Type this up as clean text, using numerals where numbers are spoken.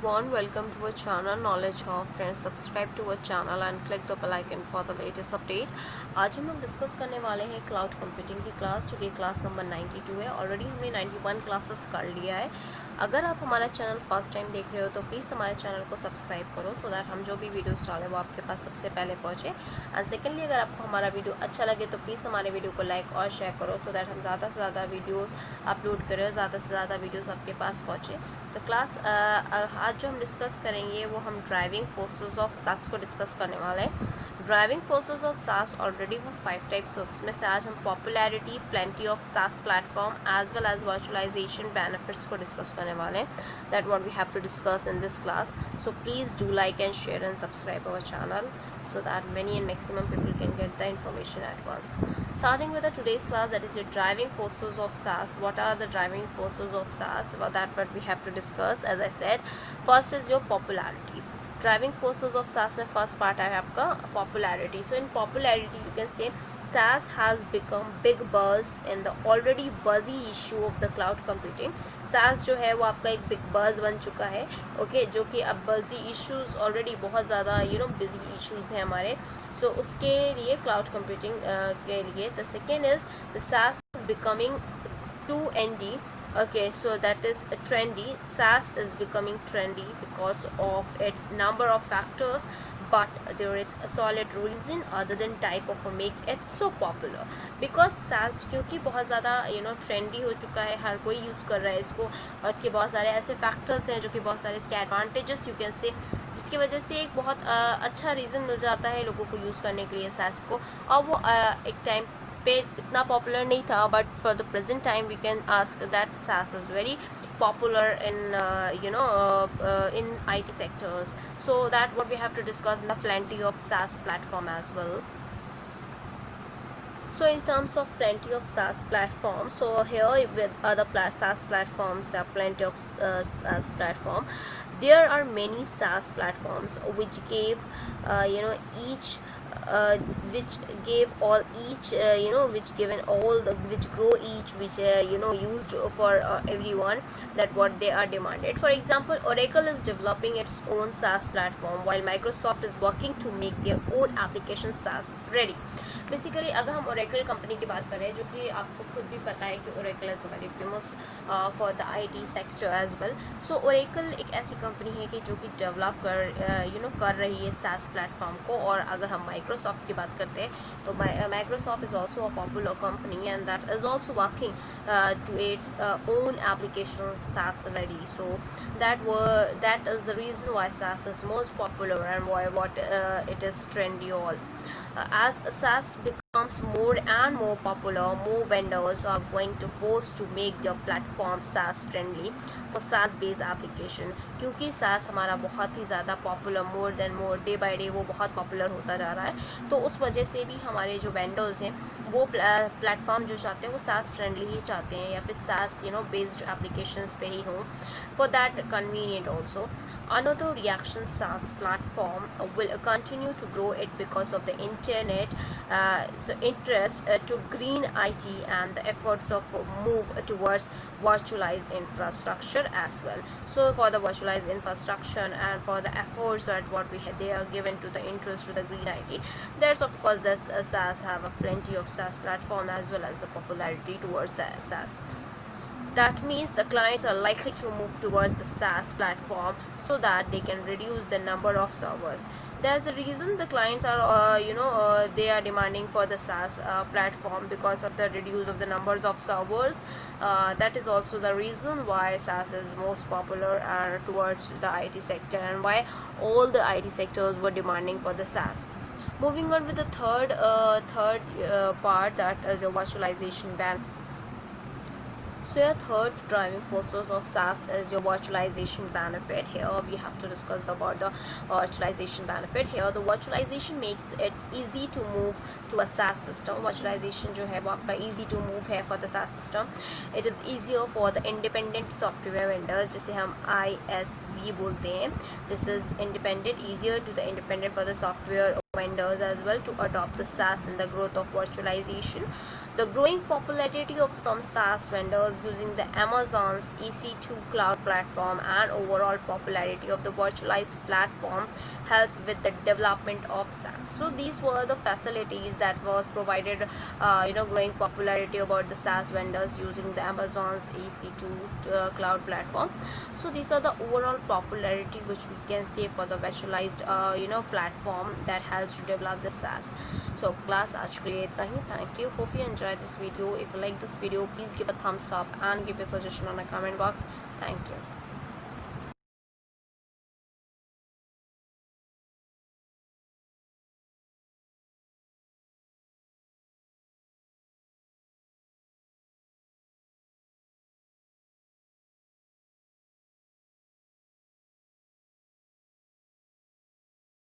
everyone, welcome to our channel Knowledge Hub. Friends, subscribe to our channel and click the bell icon for the latest update. आज हम लोग discuss करने वाले हैं cloud computing की class, जो कि क्लास नंबर 92 है। ऑलरेडी हमने 91 क्लासेस कर लिया है। अगर आप हमारा चैनल फर्स्ट टाइम देख रहे हो तो प्लीज़ हमारे चैनल को सब्सक्राइब करो, सो दैट हम जो भी वीडियोस डालें वो आपके पास सबसे पहले पहुँचे। एंड सेकेंडली, अगर आपको हमारा वीडियो अच्छा लगे तो प्लीज़ हमारे वीडियो को लाइक और शेयर करो, सो दैट हम ज़्यादा से ज़्यादा वीडियोस अपलोड करें, ज़्यादा से ज़्यादा वीडियोस आपके पास पहुँचे। तो क्लास आज जो हम डिस्कस करेंगे वो हम ड्राइविंग फोर्सेस ऑफ सास को डिस्कस करने वाले हैं। Driving forces of SaaS already वो 5 टाइप्स हो, इसमें से आज हम popularity, plenty of SaaS platform as well as virtualization benefits को डिस्कस करने वाले हैं। That what we have to discuss in this class. So please do like and share and subscribe our channel so that many and maximum people can get the information at once. Starting with the today's class, that is your driving forces of SaaS. What are the driving forces of SaaS? Well, that what we have to discuss. As I said, first is your popularity. Driving forces of SaaS में first part है आपका popularity. So in popularity you can say SaaS has become big buzz in the already buzzy issue of the cloud computing. SaaS जो है वो आपका एक big buzz बन चुका है, ओके, जो कि अब buzzy issues ऑलरेडी बहुत ज़्यादा busy issues हैं हमारे, so उसके लिए cloud computing के लिए the second is the SaaS is becoming too ND. Okay, so that is trendy. SaaS is becoming trendy because of its number of factors, but there is a solid reason other than type of make it so popular. Because SaaS क्योंकि बहुत ज़्यादा trendy हो चुका है, हर कोई use कर रहा है इसको, और इसके बहुत सारे ऐसे factors हैं जो कि बहुत सारे इसके advantages you can say, जिसकी वजह से एक बहुत अच्छा रीज़न मिल जाता है लोगों को यूज़ करने के लिए SaaS को। और वो एक टाइम पे इतना पॉपुलर नहीं था, but for the present time we can ask that SaaS is very popular in in IT sectors. So that what we have to discuss in the plenty of SaaS platform as well. So in terms of plenty of SaaS platforms, so here with other SaaS platforms, there are plenty of SaaS platform. There are many SaaS platforms which gave each which gave all each which given all the which grow each which used for everyone, that what they are demanded. For example, Oracle is developing its own SaaS platform while Microsoft is working to make their own application SaaS ready. Basically अगर हम Oracle company की बात करें, जो कि आपको खुद भी पता है कि Oracle is very famous for the IT sector as well. So Oracle एक ऐसी कंपनी है कि जो कि डेवलप कर रही है SaaS प्लेटफॉर्म को. और अगर हम माइक्रोसॉफ्ट की बात करते हैं तो Microsoft is also a popular company and that is also working to its own application SaaS ready. So that is the reason why SaaS is most popular and why it is trendy all. As SaaS becomes more and more popular, more vendors are going to force to make their platform SaaS friendly for SaaS based application. क्योंकि SaaS हमारा बहुत ही ज़्यादा popular, more than more, day by day वो बहुत popular होता जा रहा है. तो उस वजह से भी हमारे जो वेंडर्स हैं वो प्लेटफॉर्म जो चाहते हैं वो SaaS फ्रेंडली ही चाहते हैं, या फिर SaaS बेस्ड एप्लीकेशंस पे ही हों. For that convenient also. Another reaction SaaS platform will continue to grow it because of the internet interest to green IT and the efforts of move towards virtualized infrastructure as well. So for the virtualized infrastructure and for the efforts that what they are given to the interest to the green IT, there's of course this SaaS have a plenty of SaaS platform as well as the popularity towards the SaaS. That means the clients are likely to move towards the SaaS platform so that they can reduce the number of servers. There's a reason the clients are they are demanding for the SaaS platform because of the reduce of the numbers of servers. That is also the reason why SaaS is most popular towards the IT sector, and why all the IT sectors were demanding for the SaaS. Moving on with the third part, that is the virtualization ban. So your third driving forces of SaaS is your virtualization benefit. Here we have to discuss about the virtualization benefit. Here the virtualization makes it easy to move to a SaaS system. Virtualization जो है वो आपका easy to move है for the SaaS system. It is easier for the independent software vendors, जिसे हम ISV बोलते हैं. This is independent, easier to the independent for the software vendors as well to adopt the SaaS and the growth of virtualization. The growing popularity of some SaaS vendors using the Amazon's EC2 cloud platform and overall popularity of the virtualized platform helped with the development of SaaS. So these were the facilities that was provided, growing popularity about the SaaS vendors using the Amazon's EC2 cloud platform. So these are the overall popularity which we can say for the virtualized platform that helps to develop the SaaS. So class आज के लिए इतना ही. Thank you. Hope you enjoyed this video. If you like this video, please give a thumbs up and give your suggestion on the comment box. Thank you.